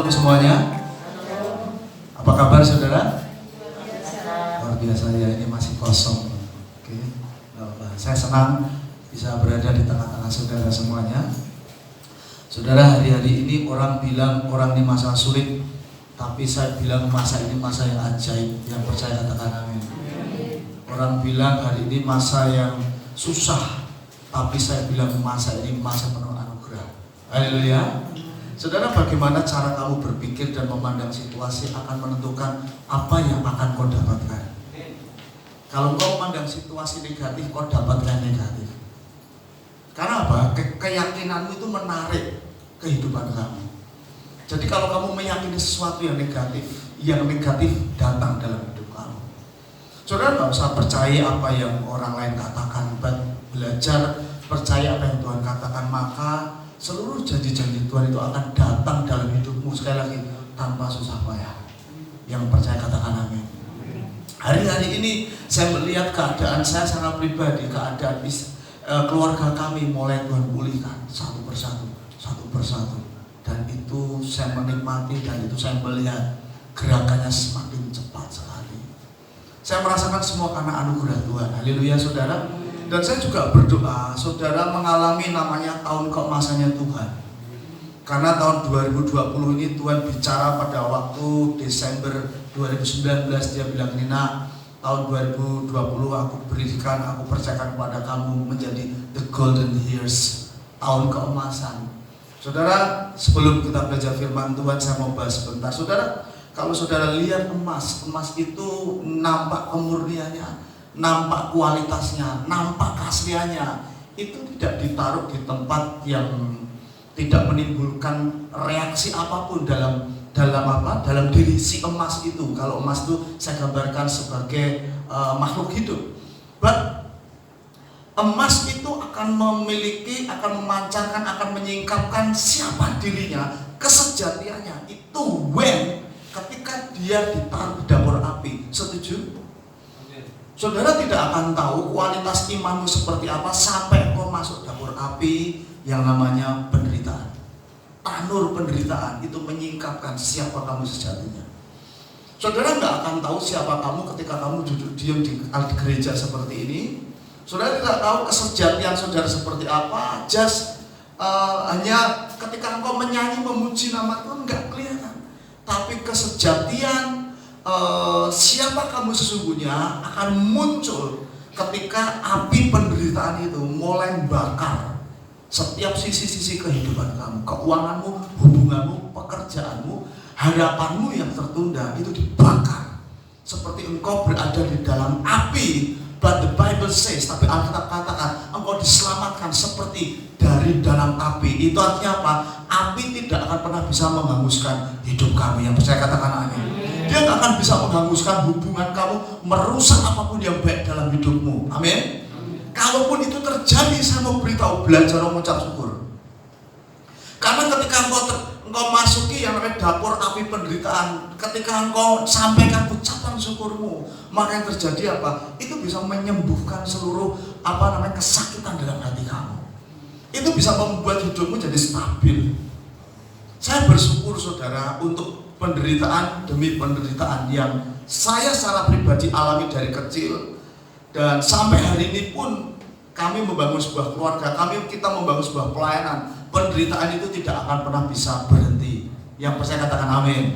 Shalom semuanya. Apa kabar saudara? Luar biasa ya, ini masih kosong. Oke, saya senang bisa berada di tengah-tengah saudara semuanya. Saudara, hari-hari ini orang bilang orang ini masa sulit, tapi saya bilang masa ini masa yang ajaib. Yang percaya katakan amin. Orang bilang hari ini masa yang susah, tapi saya bilang masa ini masa penuh anugerah. Haleluya. Saudara, bagaimana cara kamu berpikir dan memandang situasi akan menentukan apa yang akan kau dapatkan. Kalau kau memandang situasi negatif, kau dapatkan negatif. Karena apa? Keyakinanmu itu menarik kehidupan kamu. Jadi kalau kamu meyakini sesuatu yang negatif datang dalam hidup kamu. Saudara nggak usah percaya apa yang orang lain katakan, belajar percaya apa yang Tuhan katakan, maka seluruh janji-janji Tuhan itu akan datang dalam hidupmu, sekali lagi tanpa susah payah. Yang percaya katakan amin. Hari-hari ini saya melihat keadaan saya secara pribadi, keadaan keluarga kami mulai Tuhan pulihkan satu persatu, dan itu saya menikmati, dan itu saya melihat gerakannya semakin cepat sekali. Saya merasakan semua karena anugerah Tuhan. Haleluya saudara. Dan saya juga berdoa, saudara mengalami namanya tahun keemasannya Tuhan. Karena tahun 2020 ini Tuhan bicara pada waktu Desember 2019, dia bilang, Nina, tahun 2020 aku berikan, aku percayakan kepada kamu menjadi the golden years, tahun keemasan. Saudara, sebelum kita belajar firman Tuhan, saya mau bahas sebentar. Saudara, kalau saudara lihat emas itu nampak kemurniannya, nampak kualitasnya, nampak keasliannya, itu tidak ditaruh di tempat yang tidak menimbulkan reaksi apapun dalam diri si emas itu. Kalau emas itu saya gambarkan sebagai makhluk hidup. But emas itu akan memancarkan, akan menyingkapkan siapa dirinya, kesejatiannya. Itu ketika dia ditaruh di dapur api. Setuju? Saudara tidak akan tahu kualitas imanmu seperti apa sampai kau masuk dapur api yang namanya penderitaan. Tanur penderitaan itu menyingkapkan siapa kamu sejatinya. Saudara nggak akan tahu siapa kamu ketika kamu duduk diam di gereja seperti ini. Saudara tidak tahu kesejatian saudara seperti apa. Hanya ketika engkau menyanyi memuji nama Tuhan nggak kelihatan. Tapi kesejatian siapa kamu sesungguhnya akan muncul ketika api penderitaan itu mulai bakar setiap sisi-sisi kehidupan kamu, keuanganmu, hubunganmu, pekerjaanmu, harapanmu yang tertunda itu dibakar seperti engkau berada di dalam api. But the Bible says, tapi Alkitab katakan engkau diselamatkan seperti dari dalam api. Itu artinya apa? Api tidak akan pernah bisa menghanguskan hidup kamu. Yang percaya katakan amin. Dia gak akan bisa menghanguskan hubungan kamu, merusak apapun yang baik dalam hidupmu. Amin. Kalaupun itu terjadi, saya mau beritahu, belajar mengucap syukur. Karena ketika engkau masuki yang namanya dapur api penderitaan, ketika engkau sampaikan ucapan syukurmu, maka yang terjadi apa? Itu bisa menyembuhkan seluruh kesakitan dalam hati kamu. Itu bisa membuat hidupmu jadi stabil. Saya bersyukur saudara untuk penderitaan demi penderitaan yang saya secara pribadi alami dari kecil, dan sampai hari ini pun kami membangun sebuah keluarga, kita membangun sebuah pelayanan. Penderitaan itu tidak akan pernah bisa berhenti. Yang percaya katakan amin.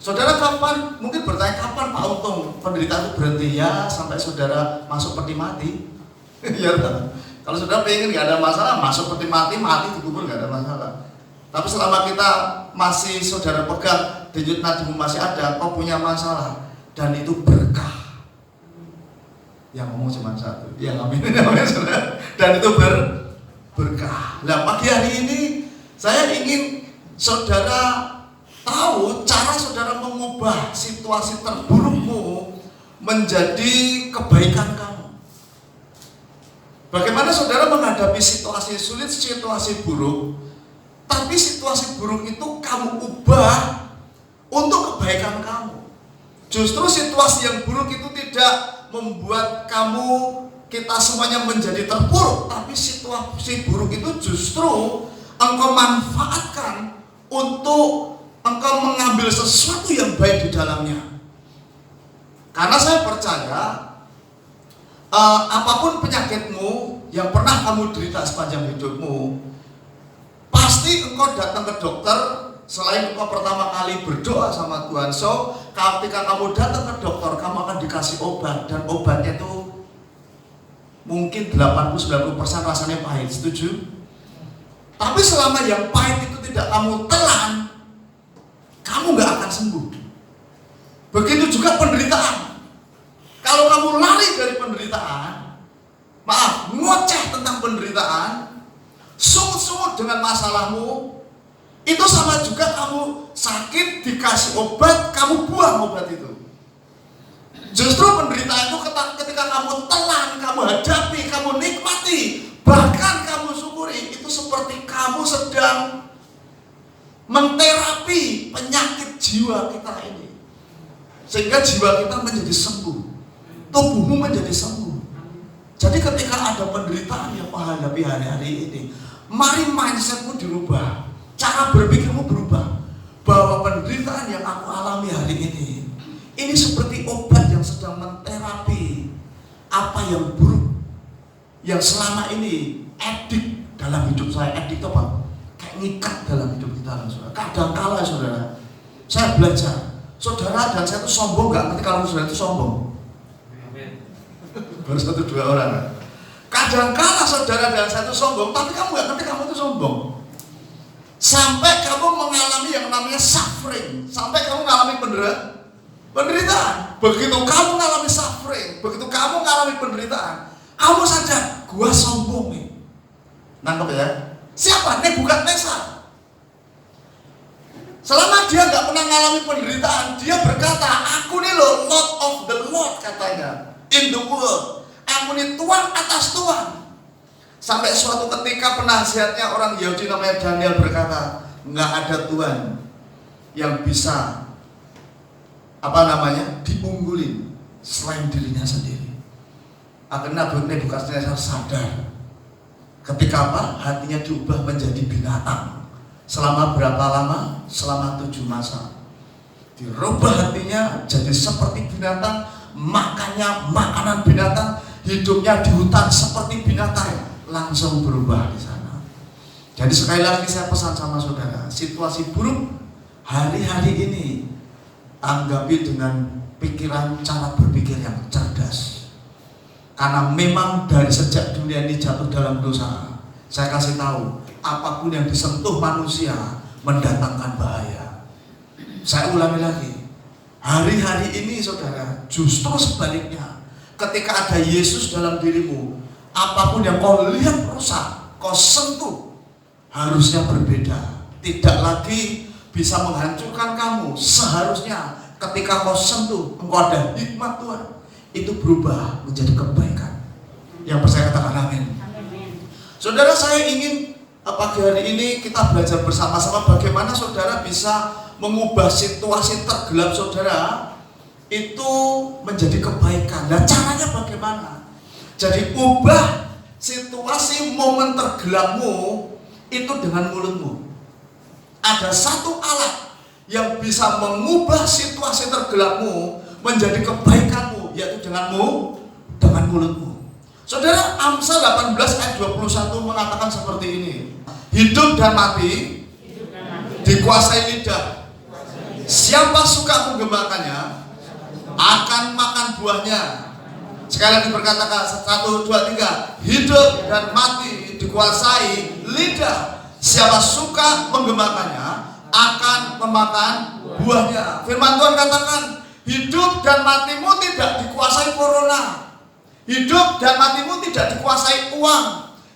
Saudara, kapan, mungkin bertanya kapan Pak Untung penderitaan itu berhenti? Ya sampai saudara masuk peti mati. Ya, kalau saudara pengen nggak ada masalah, masuk peti mati dikubur nggak ada masalah. Tapi selama kita masih saudara pegang denyut nadimu masih ada, kau punya masalah, dan itu berkah. Yang ngomong cuma satu, yang amin, dan itu berkah. Nah, pagi hari ini saya ingin saudara tahu cara saudara mengubah situasi terburukmu menjadi kebaikan kamu. Bagaimana saudara menghadapi situasi sulit, situasi buruk, tapi situasi buruk itu kamu ubah untuk kebaikan kamu. Justru situasi yang buruk itu tidak membuat kita semuanya menjadi terpuruk, tapi situasi buruk itu justru engkau manfaatkan untuk engkau mengambil sesuatu yang baik di dalamnya. Karena saya percaya apapun penyakitmu yang pernah kamu derita sepanjang hidupmu, pasti engkau datang ke dokter. Selain engkau pertama kali berdoa sama Tuhan, so ketika kamu datang ke dokter, kamu akan dikasih obat, dan obatnya itu mungkin 80-90% rasanya pahit, setuju? Tapi selama yang pahit itu tidak kamu telan, kamu gak akan sembuh. Begitu juga penderitaan. Kalau kamu lari dari penderitaan, ngoceh tentang penderitaan, sungut-sungut dengan masalahmu, itu sama juga kamu sakit, dikasih obat, kamu buang obat itu. Justru penderitaan itu ketika kamu telan, kamu hadapi, kamu nikmati, bahkan kamu syukuri, itu seperti kamu sedang menterapi penyakit jiwa kita ini. Sehingga jiwa kita menjadi sembuh, tubuhmu menjadi sembuh. Jadi ketika ada penderitaan yang menghadapi hari-hari ini, mari mindsetmu dirubah. Cara berpikirmu berubah, bahwa penderitaan yang aku alami hari ini seperti obat yang sedang menterapi apa yang buruk, yang selama ini edik dalam hidup saya. Edik itu apa? Kayak ngikat dalam hidup kita, saudara. Kadangkala saudara, saya belajar, saudara dan saya itu sombong nggak? Nanti kalau saudara itu sombong, baru 1-2 orang. Kadangkala saudara dan saya itu sombong, tapi kamu nggak ngerti kamu itu sombong. Sampai kamu mengalami yang namanya suffering, sampai kamu mengalami penderitaan. Begitu kamu mengalami suffering, begitu kamu mengalami penderitaan, kamu sadar, gua sombong nih. Nangkep ya? Siapa? Nebukadnezar. Selama dia nggak pernah mengalami penderitaan, dia berkata, aku nih loh Lord of the Lord, katanya, in the world. Aku nih Tuhan atas Tuhan. Sampai suatu ketika penasihatnya orang Yahudi namanya Daniel berkata, nggak ada Tuhan yang bisa diunggulin selain dirinya sendiri. Akhirnya Nebukadnezar sadar. Ketika hatinya diubah menjadi binatang. Selama berapa lama? Selama 7 masa. Dirubah hatinya jadi seperti binatang, makannya makanan binatang, hidupnya di hutan seperti binatang. Langsung berubah di sana. Jadi sekali lagi saya pesan sama saudara, situasi buruk hari-hari ini anggapi dengan pikiran, cara berpikir yang cerdas. Karena memang dari sejak dunia ini jatuh dalam dosa, saya kasih tahu, apapun yang disentuh manusia mendatangkan bahaya. Saya ulangi lagi, hari-hari ini saudara, justru sebaliknya, ketika ada Yesus dalam dirimu, apapun yang kau lihat rusak, kau sentuh, harusnya berbeda. Tidak lagi bisa menghancurkan kamu. Seharusnya ketika kau sentuh, engkau ada hikmat Tuhan, itu berubah menjadi kebaikan. Yang percaya katakan amin. Saudara, saya ingin pagi hari ini kita belajar bersama-sama bagaimana saudara bisa mengubah situasi tergelap saudara itu menjadi kebaikan. Dan caranya bagaimana? Jadi ubah situasi momen tergelapmu itu dengan mulutmu. Ada satu alat yang bisa mengubah situasi tergelapmu menjadi kebaikanmu, yaitu dengan mulutmu. Saudara, Amsal 18 ayat 21 mengatakan seperti ini. Hidup dan mati dikuasai lidah. Siapa suka menggemakannya akan makan buahnya. Sekali lagi berkatakan 1, 2, 3. Hidup dan mati dikuasai lidah. Siapa suka menggemakannya akan memakan buahnya. Firman Tuhan katakan, hidup dan matimu tidak dikuasai corona. Hidup dan matimu tidak dikuasai uang.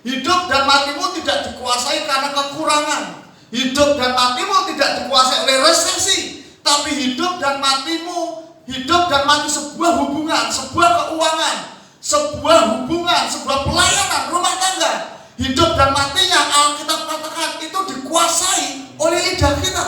Hidup dan matimu tidak dikuasai karena kekurangan. Hidup dan matimu tidak dikuasai oleh resesi. Tapi hidup dan matimu, hidup dan mati sebuah hubungan, sebuah keuangan, sebuah hubungan, sebuah pelayanan rumah tangga. Hidup dan matinya Alkitab katakan itu dikuasai oleh lidah kita,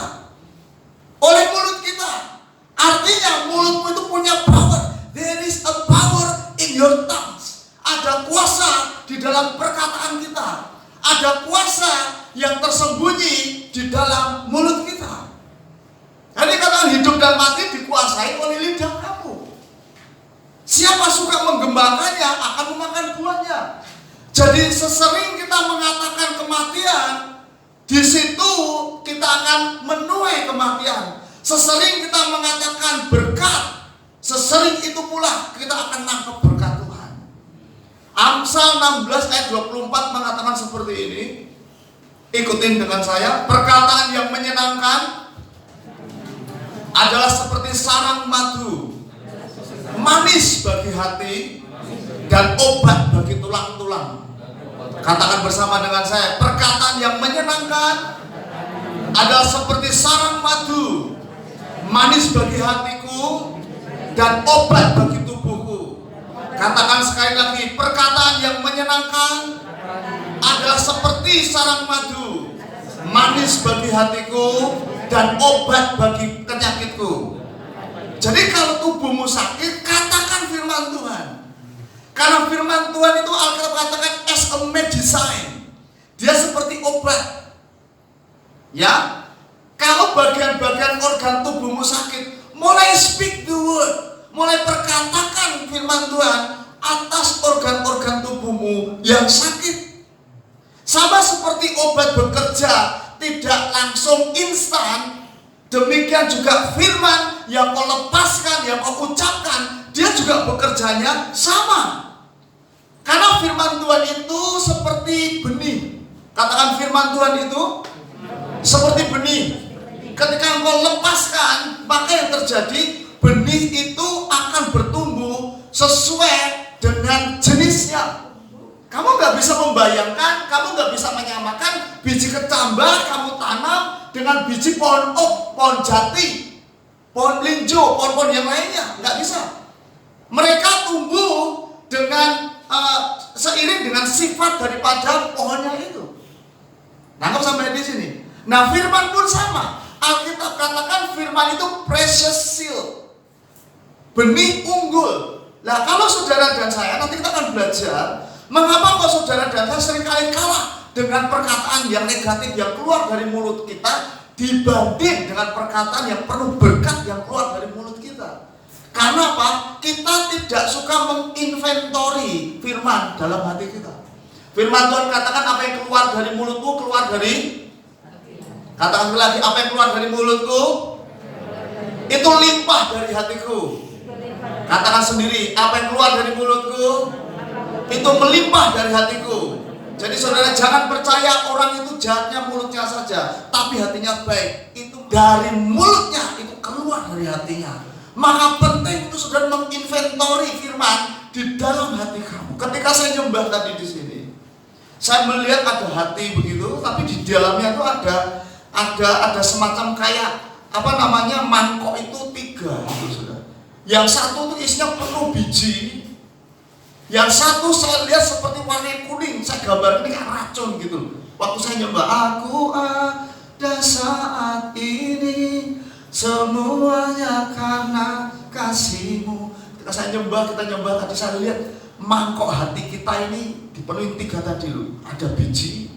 oleh mulut kita. Artinya mulutmu itu punya power. There is a power in your tongues. Ada kuasa di dalam perkataan kita. Ada kuasa yang tersembunyi di dalam mulut kita. suka menggembalakannya akan memakan buahnya. Jadi sesering kita mengatakan kematian, di situ kita akan menuai kematian. Sesering kita mengatakan berkat, sesering itu pula kita akan nangkep berkat Tuhan. Amsal 16 ayat 24 mengatakan seperti ini. Ikutin dengan saya. Perkataan yang menyenangkan adalah seperti sarang madu, manis bagi hati dan obat bagi tulang-tulang. Katakan bersama dengan saya. Perkataan yang menyenangkan adalah seperti sarang madu, manis bagi hatiku dan obat bagi tubuhku. Katakan sekali lagi. Perkataan yang menyenangkan adalah seperti sarang madu, manis bagi hatiku dan obat bagi penyakitku. Jadi kalau tubuhmu sakit, katakan firman Tuhan. Karena firman Tuhan itu Alkitab katakan as a medicine. Dia seperti obat. Ya, kalau bagian-bagian organ tubuhmu sakit, mulai speak the word, mulai perkatakan firman Tuhan atas organ-organ tubuhmu yang sakit. Sama seperti obat bekerja tidak langsung instan, demikian juga firman yang kau lepaskan, yang kau ucapkan, dia juga bekerjanya sama. Karena firman Tuhan itu seperti benih. Katakan firman Tuhan itu seperti benih. Ketika engkau lepaskan, maka yang terjadi, benih itu akan bertumbuh sesuai dengan jenisnya. Kamu gak bisa membayangkan, kamu gak bisa menyamakan biji kecambah kamu tanam dengan biji pohon oak, pohon jati, pohon linjo, pohon-pohon yang lainnya. Gak bisa. Mereka tumbuh dengan seiring dengan sifat daripada pohonnya itu. Nangkep sampai di sini. Nah, firman pun sama. Alkitab katakan firman itu precious seed, benih unggul. Nah, kalau saudara dan saya, nanti kita akan belajar mengapa kok saudara dan saya seringkali kalah dengan perkataan yang negatif yang keluar dari mulut kita dibanding dengan perkataan yang penuh berkat yang keluar dari mulut kita. Karena apa? Kita tidak suka menginventori firman dalam hati kita. Firman Tuhan katakan apa yang keluar dari mulutmu keluar dari, katakan lagi, apa yang keluar dari mulutku itu limpah dari hatiku. Katakan sendiri, apa yang keluar dari mulutku itu melimpah dari hatiku. Jadi saudara jangan percaya orang itu jahatnya mulutnya saja, tapi hatinya baik. Itu dari mulutnya, itu keluar dari hatinya. Maka penting itu saudara menginventori firman di dalam hati kamu. Ketika saya nyembah tadi di sini, saya melihat ada hati begitu, tapi di dalamnya itu ada semacam kayak apa namanya mangkok itu 3 gitu saudara. Yang satu itu isinya penuh biji, yang satu saya lihat seperti warna kuning. Saya gambar ini kayak racun gitu. Waktu saya nyembah, aku ada saat ini semuanya karena kasih-Mu. Ketika saya nyembah, kita nyembah tadi, saya lihat mangkok hati kita ini dipenuhi 3 tadi loh. Ada biji,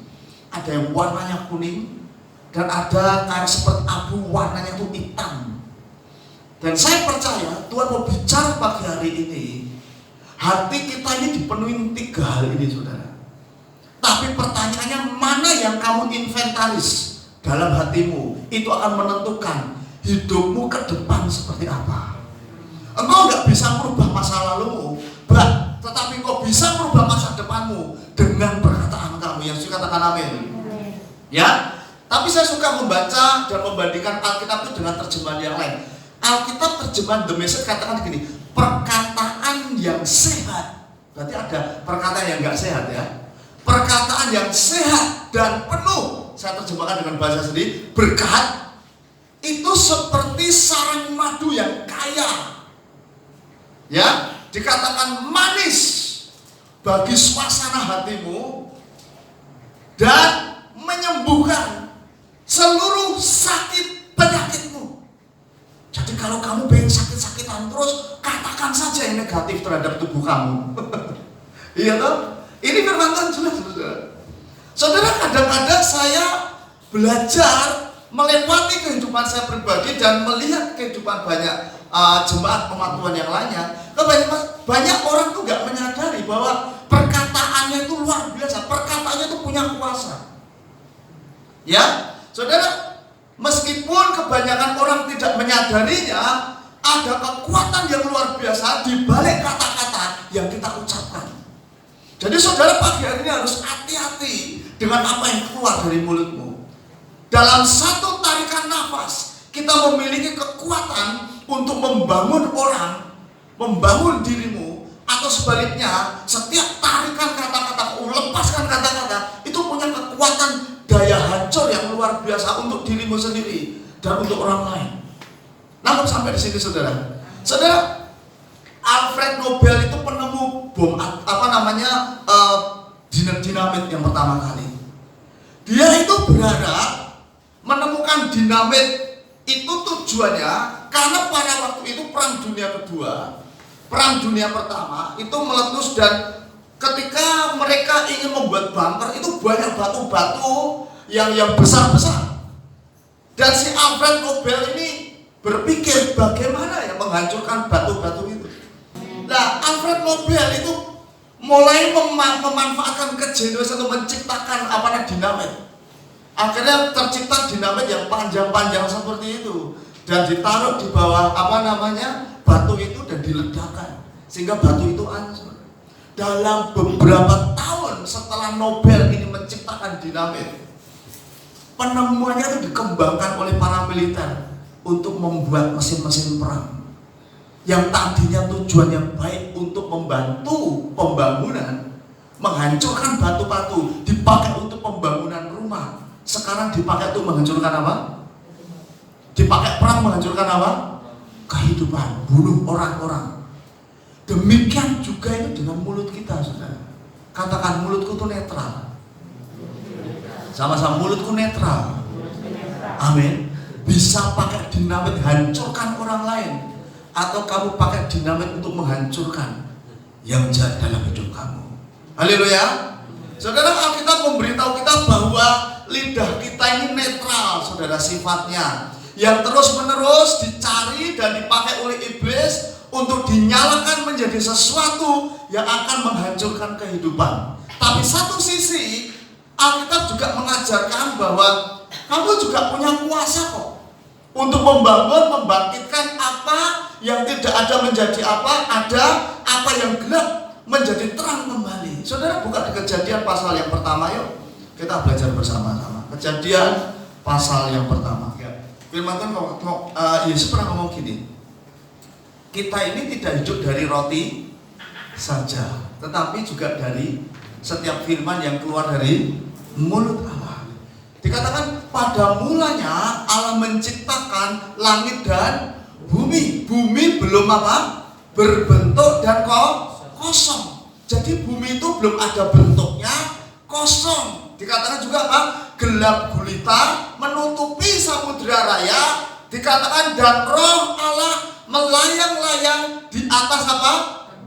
ada yang warnanya kuning, dan ada kayak seperti abu warnanya itu hitam. Dan saya percaya Tuhan mau bicara pagi hari ini. Hati kita ini dipenuhi 3 hal ini saudara. Tapi pertanyaannya, mana yang kamu inventaris dalam hatimu? Itu akan menentukan hidupmu ke depan seperti apa. Engkau gak bisa merubah masa lalumu, tetapi engkau bisa merubah masa depanmu dengan perkataan kamu. Yang suka katakan amin. Ya. Tapi saya suka membaca dan membandingkan Alkitab itu dengan terjemahan yang lain. Alkitab terjemahan The Message katakan begini, perkataan yang sehat. Berarti ada perkataan yang gak sehat ya. Perkataan yang sehat dan penuh, saya terjemahkan dengan bahasa sendiri, berkat. Itu seperti sarang madu yang kaya. Ya, dikatakan manis bagi suasana hatimu dan menyembuhkan seluruh sakit penyakitmu. Jadi kalau kamu pengen sakit-sakitan terus, katakan saja yang negatif terhadap tubuh kamu. Iya toh? Ini firman Tuhan jelas, saudara. Saudara, kadang-kadang saya belajar melewati kehidupan saya pribadi dan melihat kehidupan banyak jemaat umat Tuhan yang lainnya. Kebanyakan banyak orang tuh nggak menyadari bahwa perkataannya itu luar biasa, perkataannya itu punya kuasa. Ya, saudara, meskipun kebanyakan orang tidak menyadarinya, ada kekuatan yang luar biasa di balik kata-kata yang kita ucapkan. Jadi saudara, pagi hari ini harus hati-hati dengan apa yang keluar dari mulutmu. Dalam satu tarikan nafas, kita memiliki kekuatan untuk membangun orang, membangun dirimu, atau sebaliknya, setiap tarikan kata-kata, lepaskan kata-kata, itu punya kekuatan daya hancur yang luar biasa untuk dirimu sendiri dan untuk orang lain. Namun sampai di sini saudara, Alfred Nobel itu penemu bom dinamit yang pertama kali. Dia itu berharap menemukan dinamit itu tujuannya karena pada waktu itu Perang Dunia Kedua, Perang Dunia Pertama itu meletus, dan ketika mereka ingin membuat bunker itu banyak batu-batu yang besar-besar. Dan si Alfred Nobel ini berpikir bagaimana ya menghancurkan batu-batu itu. Nah, Alfred Nobel itu mulai memanfaatkan kejeniusan untuk menciptakan dinamit. Akhirnya tercipta dinamit yang panjang-panjang seperti itu dan ditaruh di bawah batu itu dan diledakkan sehingga batu itu hancur. Dalam beberapa tahun setelah Nobel ini menciptakan dinamit, penemuannya itu dikembangkan oleh para militer untuk membuat mesin-mesin perang yang tadinya tujuannya baik untuk membantu pembangunan, menghancurkan batu-batu, dipakai untuk pembangunan rumah. Sekarang dipakai untuk menghancurkan apa? Dipakai perang menghancurkan apa? Kehidupan, bunuh orang-orang. Demikian juga ini dengan mulut kita, saudara. Katakan, mulutku itu netral. Sama-sama, mulutku netral. Amin. Bisa pakai dinamit hancurkan orang lain, atau kamu pakai dinamit untuk menghancurkan yang jahat dalam hidup kamu. Haleluya. Saudara, Alkitab memberitahu kita bahwa lidah kita ini netral, saudara, sifatnya, yang terus-menerus dicari dan dipakai oleh iblis untuk dinyalakan menjadi sesuatu yang akan menghancurkan kehidupan. Tapi satu sisi, Alkitab juga mengajarkan bahwa kamu juga punya kuasa kok untuk membangun, membangkitkan apa yang tidak ada menjadi ada apa yang gelap menjadi terang kembali. Saudara, buka di Kejadian pasal yang pertama, yuk kita belajar bersama-sama. Kejadian pasal yang pertama. Firman Tuhan Yesus pernah ngomong gini, kita ini tidak hidup dari roti saja, tetapi juga dari setiap firman yang keluar dari mulut Allah. Dikatakan pada mulanya Allah menciptakan langit dan bumi. Bumi belum berbentuk dan kosong. Jadi bumi itu belum ada bentuknya, kosong. Dikatakan juga gelap gulita menutupi samudera raya. Dikatakan dan roh Allah melayang-layang di atas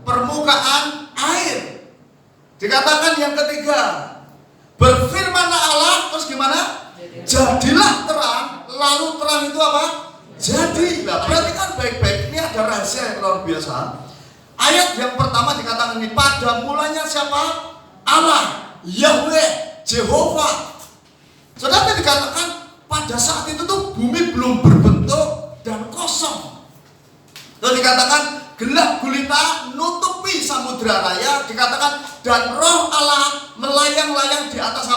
permukaan air. Dikatakan yang ketiga, berfirmanlah Allah, terus gimana? Jadilah terang, lalu terang itu jadi. Nah, perhatikan baik-baik, ini ada rahasia yang luar biasa. Ayat yang pertama dikatakan ini, pada mulanya siapa? Allah, Yahweh, Jehovah. Saudara, dikatakan pada saat itu tuh bumi belum berbentuk dan kosong. Lalu dikatakan gelap gulita nutupi samudera raya. Dikatakan dan roh Allah melayang-layang di atas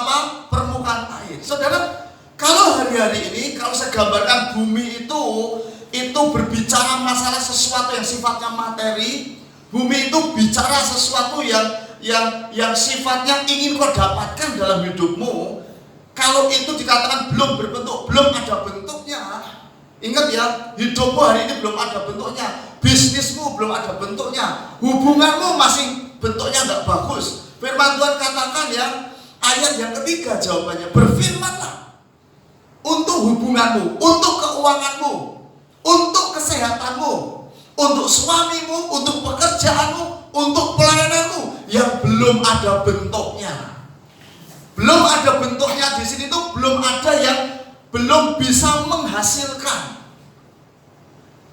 permukaan air. Saudara, kalau hari-hari ini, kalau saya gambarkan bumi itu berbicara masalah sesuatu yang sifatnya materi. Bumi itu bicara sesuatu yang sifatnya ingin kau dapatkan dalam hidupmu. Kalau itu dikatakan belum berbentuk, belum ada bentuknya. Ingat ya, hidupmu hari ini belum ada bentuknya, bisnismu belum ada bentuknya, hubunganmu masih bentuknya nggak bagus. Firman Tuhan katakan ya, ayat yang ketiga jawabannya, berfirmanlah untuk hubunganmu, untuk keuanganmu, untuk kesehatanmu, untuk suamimu, untuk pekerjaanmu, untuk pelayananmu yang belum ada bentuknya. Belum ada bentuknya di sini tuh belum ada yang belum bisa menghasilkan.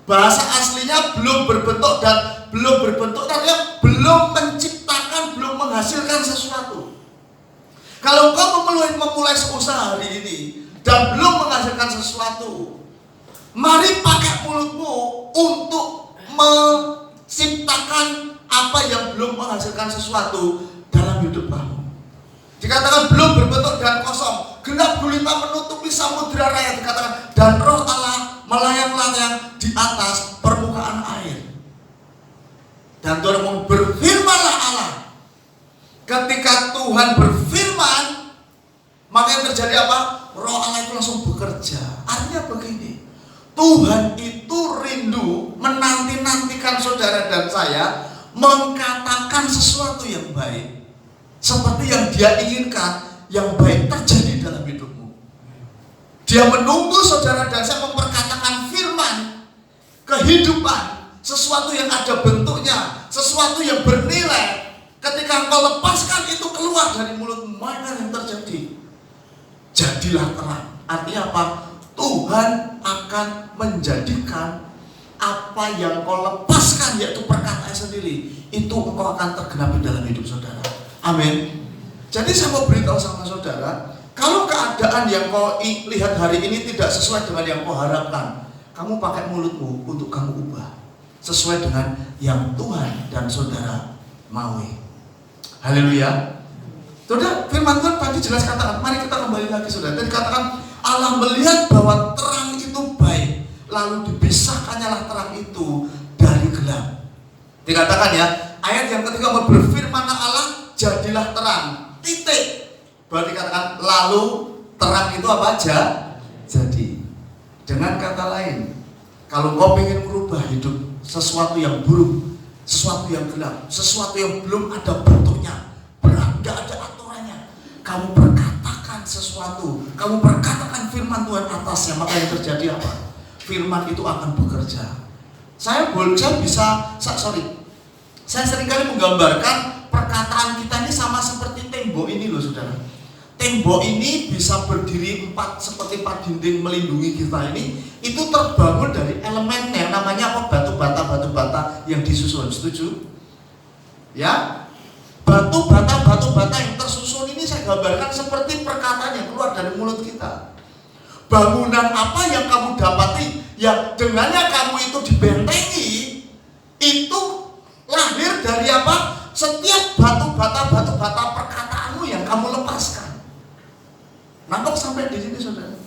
Bahasa aslinya belum berbentuk, dan belum berbentuk artinya belum menciptakan, belum menghasilkan sesuatu. Kalau kau memulai usaha hari ini dan belum menghasilkan sesuatu, mari pakai mulutmu untuk menciptakan apa yang belum menghasilkan sesuatu dalam hidup kamu. Dikatakan belum berbentuk dan kosong, gelap gulita menutupi samudra raya, dikatakan dan roh Allah melayang-layang di atas permukaan air. Dan Tuhan berfirmanlah Allah. Ketika Tuhan berfirman, maka yang terjadi apa? Roh Allah itu langsung bekerja. Artinya begini, Tuhan itu rindu menanti-nantikan saudara dan saya mengatakan sesuatu yang baik, seperti yang Dia inginkan, yang baik terjadi dalam hidupmu. Dia menunggu saudara dan saya memperkatakan firman kehidupan, sesuatu yang ada bentuknya, sesuatu yang bernilai. Ketika engkau lepaskan itu keluar dari mulutmu, maka yang terjadi, jadilah terang. Artinya apa? Tuhan akan menjadikan apa yang kau lepaskan, yaitu perkataan sendiri, itu engkau akan tergenapi dalam hidup saudara. Amin. Jadi saya mau beritahu sama saudara, kalau keadaan yang kau lihat hari ini tidak sesuai dengan yang kau harapkan, kamu pakai mulutmu untuk kamu ubah sesuai dengan yang Tuhan dan saudara maui. Haleluya. Saudara, firman Tuhan tadi jelas katakan, mari kita kembali lagi saudara. Tadi katakan Allah melihat bahwa terang itu baik, lalu dipisahkannya terang itu dari gelap. Dikatakan ya, ayat yang ketiga berfirman Allah, jadilah terang. Titik. Berarti katakan lalu terang itu apa aja? Jadi. Dengan kata lain, kalau kau ingin merubah hidup sesuatu yang buruk, sesuatu yang gelap, sesuatu yang belum ada bentuknya, tidak ada aturannya, kamu berkatakan sesuatu, kamu berkatakan firman Tuhan atasnya, maka yang terjadi apa? Firman itu akan bekerja. Saya seringkali menggambarkan perkataan kita ini sama seperti tembok ini loh saudara. Tembok ini bisa berdiri seperti 4 dinding melindungi kita ini, itu terbangun dari elemennya yang namanya apa? Batu bata yang disusun. Setuju? Ya, batu bata yang tersusun ini saya gambarkan seperti perkataan yang keluar dari mulut kita. Bangunan apa yang kamu dapati, yang dengannya kamu itu dibentengi, itu lahir dari apa? Setiap batu bata perkataanmu yang kamu lepaskan. Nangkep sampai di sini saudara.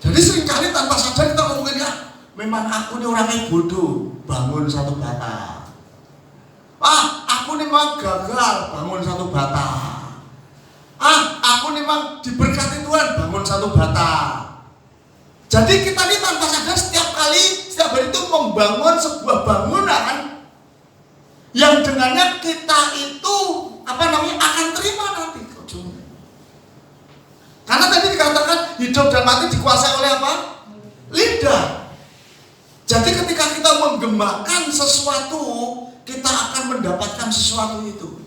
Jadi seringkali tanpa sadar kita ngomongin, ya memang aku ini orangnya bodoh, bangun satu bata. Aku ini memang gagal, bangun satu bata. Aku ini memang diberkati Tuhan, bangun satu bata. Jadi kita ini tanpa sadar setiap hari itu membangun sebuah bangunan yang dengannya kita itu akan terima nanti ujungnya. Karena tadi dikatakan hidup dan mati dikuasai oleh apa? Lidah. Jadi ketika kita menggemakan sesuatu, kita akan mendapatkan sesuatu itu.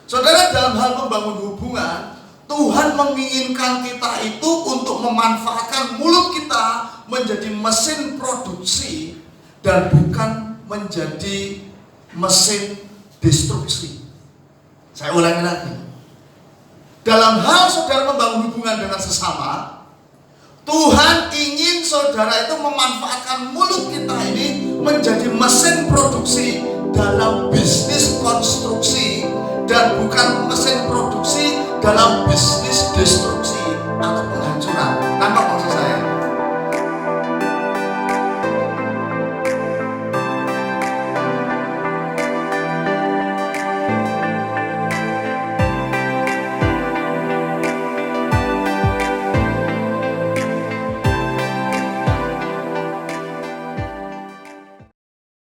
Saudara, dalam hal membangun hubungan, Tuhan menginginkan kita itu untuk memanfaatkan mulut kita menjadi mesin produksi dan bukan menjadi mesin destruksi. Saya ulangi lagi. Dalam hal saudara membangun hubungan dengan sesama, Tuhan ingin saudara itu memanfaatkan mulut kita ini menjadi mesin produksi dalam bisnis konstruksi dan bukan mesin produksi dalam bisnis destruksi.